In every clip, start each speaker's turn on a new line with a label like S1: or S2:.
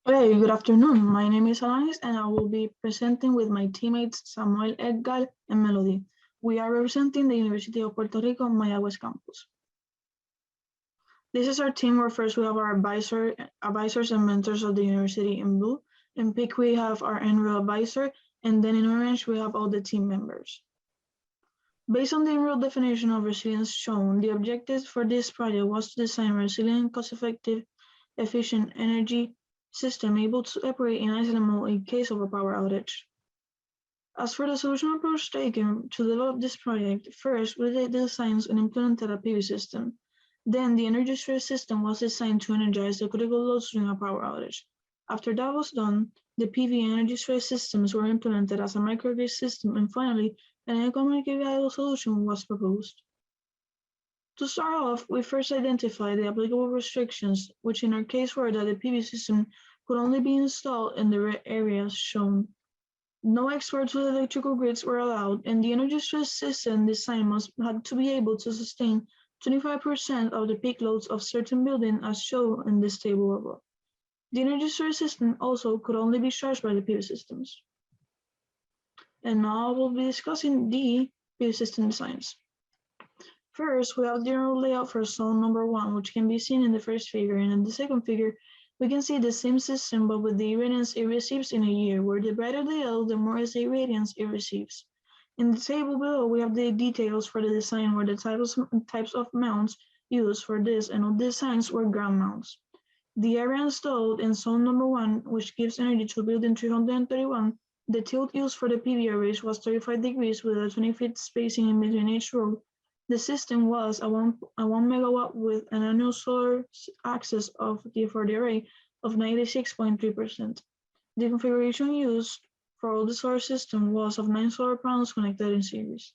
S1: Hey, good afternoon. My name is Alanis and I will be presenting with my teammates Samuel, Edgar, and Melody. We are representing the University of Puerto Rico Mayaguez campus. This is our team where first we have our advisors and mentors of the university in blue. In pink we have our NREL advisor, and then in orange we have all the team members. Based on the NREL definition of resilience shown, the objective for this project was to design a resilient, cost-effective, efficient energy system able to operate in isolated mode in case of a power outage. As for the solution approach taken to develop this project, first we did the designs and implemented a PV system. Then the energy storage system was designed to energize the critical loads during a power outage. After that was done, the PV and energy storage systems were implemented as a microgrid system, and finally, an economically viable solution was proposed. To start off, we first identified the applicable restrictions, which in our case were that the PV system could only be installed in the red areas shown. No exports with electrical grids were allowed, and the energy storage system design had to be able to sustain 25% of the peak loads of certain buildings as shown in this table above. The energy storage system also could only be charged by the PV systems. And now we'll be discussing the PV system designs. First, we have the general layout for zone number 1, which can be seen in the first figure, and in the second figure, we can see the same system but with the irradiance it receives in a year, where the brighter the L, the more is the irradiance it receives. In the table below, we have the details for the design where the types of mounts used for this, and all designs were ground mounts. The area installed in zone number 1, which gives energy to building 331, the tilt used for the PV arrays was 35 degrees with a 20-feet spacing in between each row. The system was a 1 megawatt with an annual solar access for the array of 96.3%. The configuration used for all the solar system was of 9 solar panels connected in series.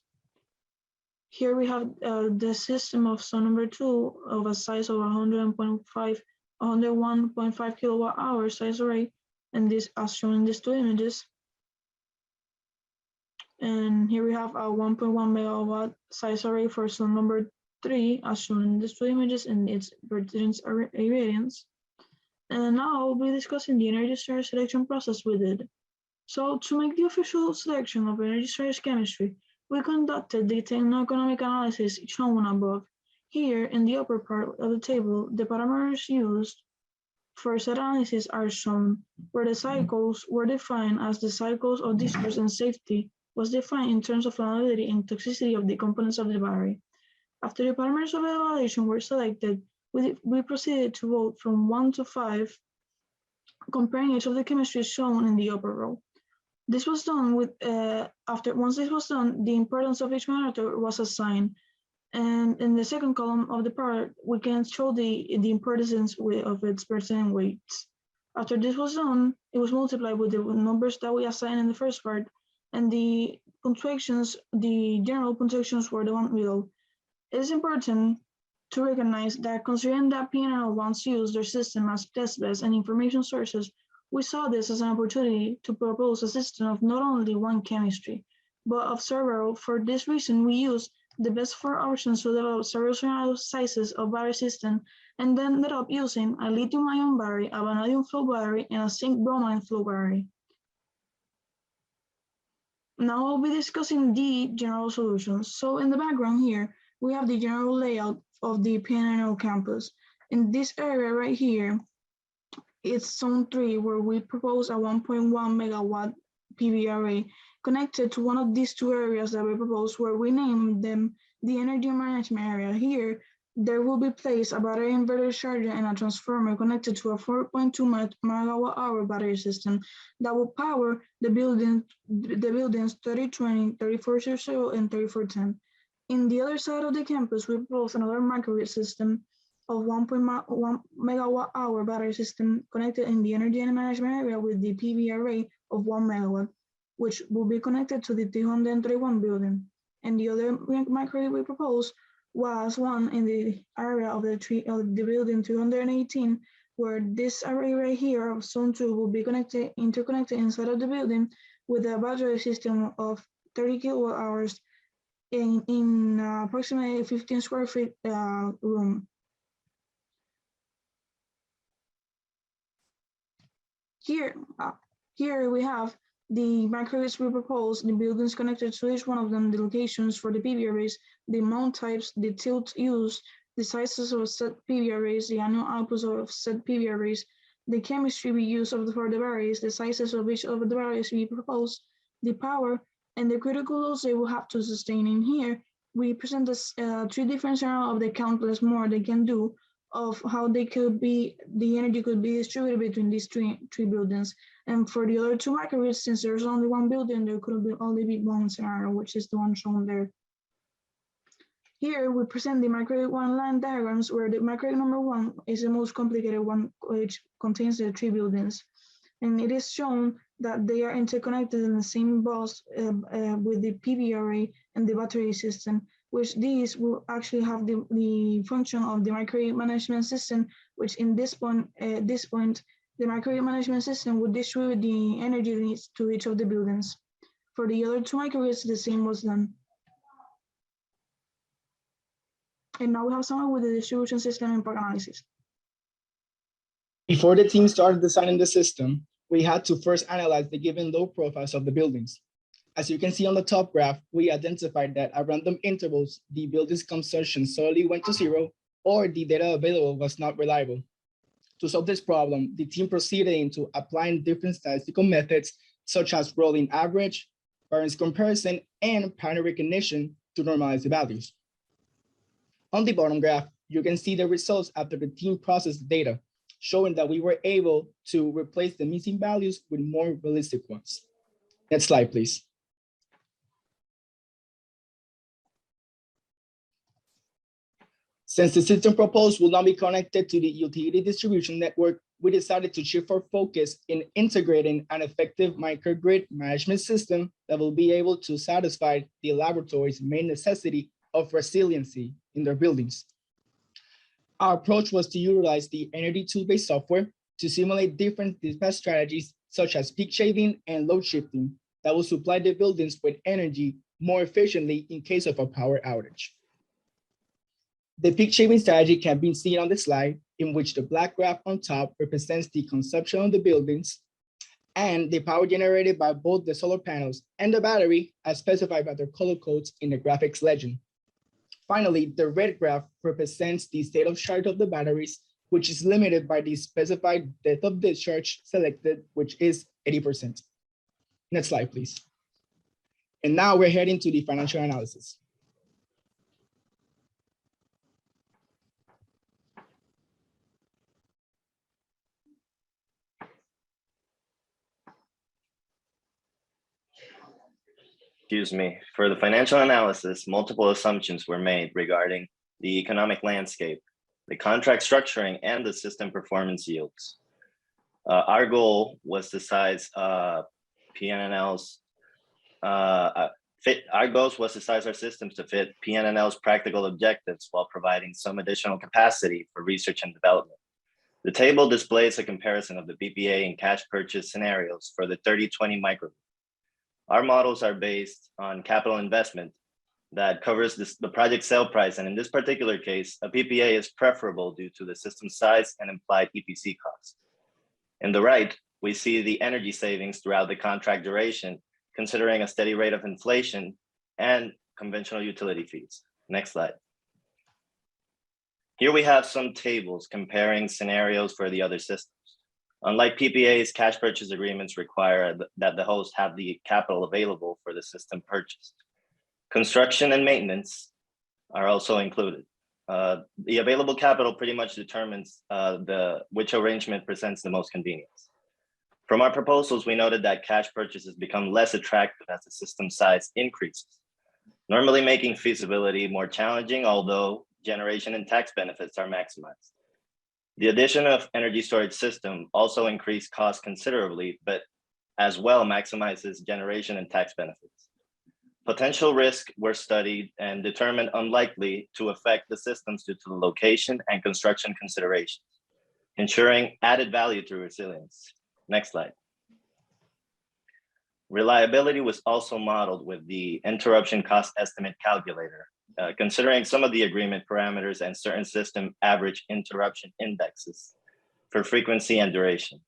S1: Here we have the system of zone number 2 of a size of 101.5 kilowatt hour size array, and this as shown in these two images. And here we have a 1.1 megawatt size array for zone number 3, as shown in these two images, and its irradiance. And now we'll be discussing the energy storage selection process we did. So to make the official selection of energy storage chemistry, we conducted the techno-economic analysis shown above. Here, in the upper part of the table, the parameters used for said analysis are shown, where the cycles were defined as the cycles of discharge and safety was defined in terms of flammability and toxicity of the components of the battery. After the parameters of evaluation were selected, we proceeded to vote from 1 to 5, comparing each of the chemistries shown in the upper row. This was done once this was done, the importance of each parameter was assigned. And in the second column of the part, we can show the importance of its percent weights. After this was done, it was multiplied with the numbers that we assigned in the first part, and the general punctuations were the one below. It is important to recognize that considering that PNL once used their system as testbeds and information sources, we saw this as an opportunity to propose a system of not only one chemistry, but of several. For this reason, we used the best 4 options to develop several scenario sizes of battery system, and then ended up using a lithium-ion battery, a vanadium flow battery, and a zinc-bromide flow battery. Now I'll be discussing the general solutions. So in the background here, we have the general layout of the PNNL campus. In this area right here, it's zone 3, where we propose a 1.1 megawatt PV array connected to one of these two areas that we propose, where we name them the energy management area. Here, there will be placed a battery inverter charger and a transformer connected to a 4.2 megawatt hour battery system that will power the buildings 3020, 3400, and 3410. In the other side of the campus, we propose another microgrid system of 1.1 megawatt hour battery system connected in the energy and management area with the PV array of 1 megawatt, which will be connected to the 331 building. And the other microgrid we propose was one in the area of the building 218, where this array right here of zone 2 will be interconnected inside of the building with a battery system of 30 kilowatt hours in approximately 15 square feet room. Here, here we have the microgrids we propose, the buildings connected to each one of them, the locations for the PV arrays, the mount types, the tilt used, the sizes of said PV arrays, the annual outputs of said PV arrays, the chemistry we use for the batteries, the sizes of each of the batteries we propose, the power, and the critical loads they will have to sustain. In here, we present this 3 different scenarios of the countless more they can do of how the energy could be distributed between these three buildings. And for the other 2 microgrids, since there's only 1 building, there could only be 1 scenario, which is the one shown there. Here we present the microgrid 1 line diagrams where the microgrid number 1 is the most complicated one, which contains the 3 buildings. And it is shown that they are interconnected in the same bus with the PV array and the battery system, which these will actually have the function of the microgrid management system, which in this point, the microgrid management system would distribute the energy needs to each of the buildings. For the other 2 microgrids, the same was done. And now we have someone with the distribution system impact analysis.
S2: Before the team started designing the system, we had to first analyze the given load profiles of the buildings. As you can see on the top graph, we identified that at random intervals, the building's consumption suddenly went to 0 or the data available was not reliable. To solve this problem, the team proceeded into applying different statistical methods such as rolling average, variance comparison, and pattern recognition to normalize the values. On the bottom graph, you can see the results after the team processed the data, showing that we were able to replace the missing values with more realistic ones. Next slide, please. Since the system proposed will not be connected to the utility distribution network, we decided to shift our focus in integrating an effective microgrid management system that will be able to satisfy the laboratory's main necessity of resiliency in their buildings. Our approach was to utilize the Energy tool-based software to simulate different dispatch strategies such as peak shaving and load shifting that will supply the buildings with energy more efficiently in case of a power outage. The peak shaving strategy can be seen on the slide, in which the black graph on top represents the consumption of the buildings and the power generated by both the solar panels and the battery as specified by their color codes in the graphics legend. Finally, the red graph represents the state of charge of the batteries, which is limited by the specified depth of discharge selected, which is 80%. Next slide, please. And now we're heading to the financial analysis.
S3: Excuse me, for the financial analysis, multiple assumptions were made regarding the economic landscape, the contract structuring, and the system performance yields. Our goal was to size PNNL's our goals was to size our systems to fit PNNL's practical objectives while providing some additional capacity for research and development. The table displays a comparison of the PPA and cash purchase scenarios for the 30-20 microgrid. Our models are based on capital investment that covers the project sale price. And in this particular case, a PPA is preferable due to the system size and implied EPC cost. In the right, we see the energy savings throughout the contract duration, considering a steady rate of inflation and conventional utility fees. Next slide. Here we have some tables comparing scenarios for the other systems. Unlike PPAs, cash purchase agreements require that the host have the capital available for the system purchased. Construction and maintenance are also included. The available capital pretty much determines which arrangement presents the most convenience. From our proposals, we noted that cash purchases become less attractive as the system size increases, normally making feasibility more challenging, although generation and tax benefits are maximized. The addition of energy storage system also increased costs considerably, but as well maximizes generation and tax benefits. Potential risks were studied and determined unlikely to affect the systems due to the location and construction considerations, ensuring added value through resilience. Next slide. Reliability was also modeled with the interruption cost estimate calculator, considering some of the agreement parameters and certain system average interruption indexes for frequency and duration.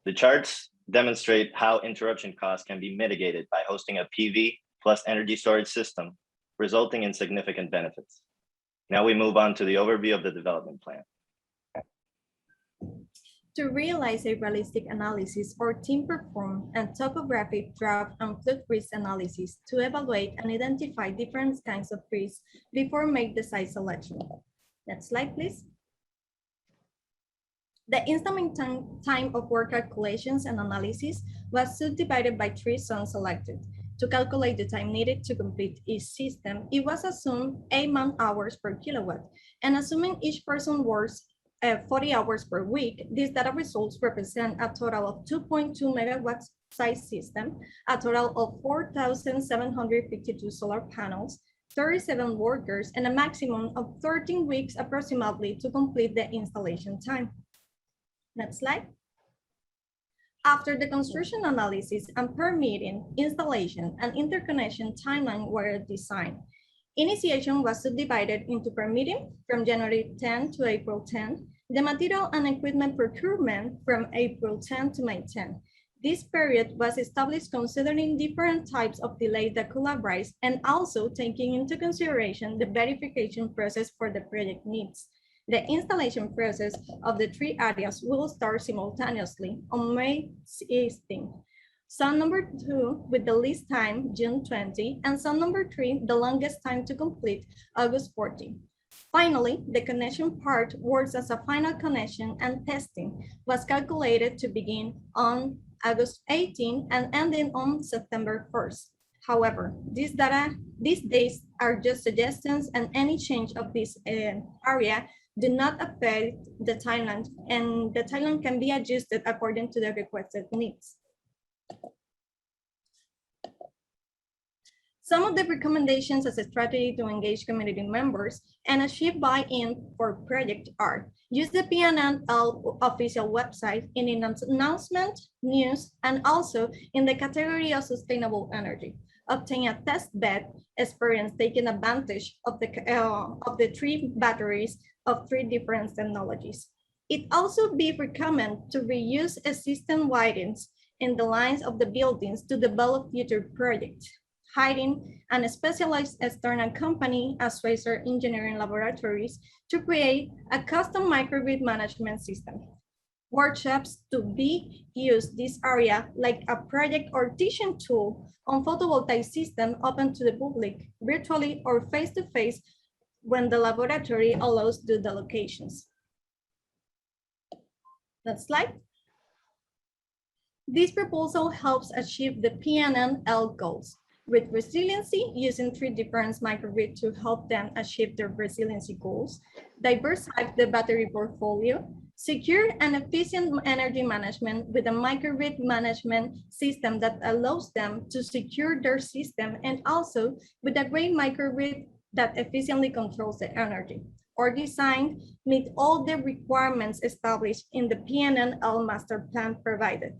S3: The charts demonstrate how interruption costs can be mitigated by hosting a PV plus energy storage system, resulting in significant benefits. Now we move on to the overview of the development plan.
S4: To realize a realistic analysis, our team performed a topographic drought and flood risk analysis to evaluate and identify different kinds of risks before make the site selection. Next slide, please. The installing time of work calculations and analysis was subdivided by 3 zones selected. To calculate the time needed to complete each system, it was assumed 8 man-hours per kilowatt, and assuming each person works 40 hours per week, these data results represent a total of 2.2 megawatts size system, a total of 4,752 solar panels, 37 workers, and a maximum of 13 weeks approximately to complete the installation time. Next slide. After the construction analysis and permitting, installation, and interconnection timeline were designed, initiation was subdivided into permitting from January 10 to April 10, the material and equipment procurement from April 10 to May 10. This period was established considering different types of delay that could arise and also taking into consideration the verification process for the project needs. The installation process of the 3 areas will start simultaneously on May 16. Zone number 2 with the least time, June 20, and zone number 3, the longest time to complete, August 14. Finally, the connection part works as a final connection, and testing was calculated to begin on August 18 and ending on September 1st. However, these days are just suggestions, and any change of this area do not affect the timeline, and the timeline can be adjusted according to the requested needs. Some of the recommendations as a strategy to engage community members and achieve buy-in for project are: use the PNL official website in announcement, news, and also in the category of sustainable energy. Obtain a test bed experience taking advantage of the 3 batteries of 3 different technologies. It also be recommended to reuse existing wires in the lines of the buildings to develop future projects. Hiring a specialized external company as Swayzer Engineering Laboratories to create a custom microgrid management system. Workshops to be used this area like a project or teaching tool on photovoltaic system open to the public, virtually or face-to-face when the laboratory allows the locations. Next slide. This proposal helps achieve the PNL goals with resiliency, using 3 different microgrids to help them achieve their resiliency goals, diversify the battery portfolio, secure and efficient energy management with a microgrid management system that allows them to secure their system, and also with a great microgrid that efficiently controls the energy. Our design meet all the requirements established in the PNL master plan provided.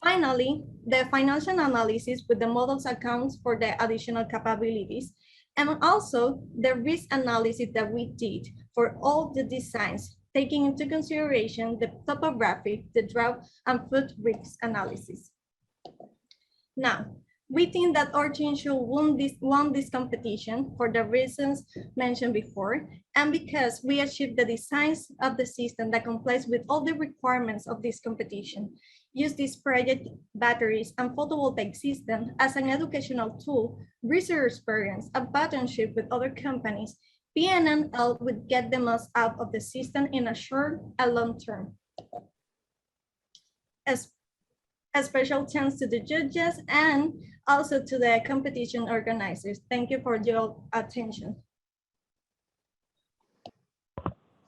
S4: Finally, the financial analysis with the models accounts for the additional capabilities, and also the risk analysis that we did for all the designs, taking into consideration the topographic, the drought, and flood risk analysis. Now, we think that our team should won this competition for the reasons mentioned before, and because we achieved the designs of the system that complies with all the requirements of this competition. Use this project, batteries, and photovoltaic system as an educational tool, research experience, a partnership with other companies. PNL would get the most out of the system in a short and long term. A special thanks to the judges and also to the competition organizers. Thank you for your attention.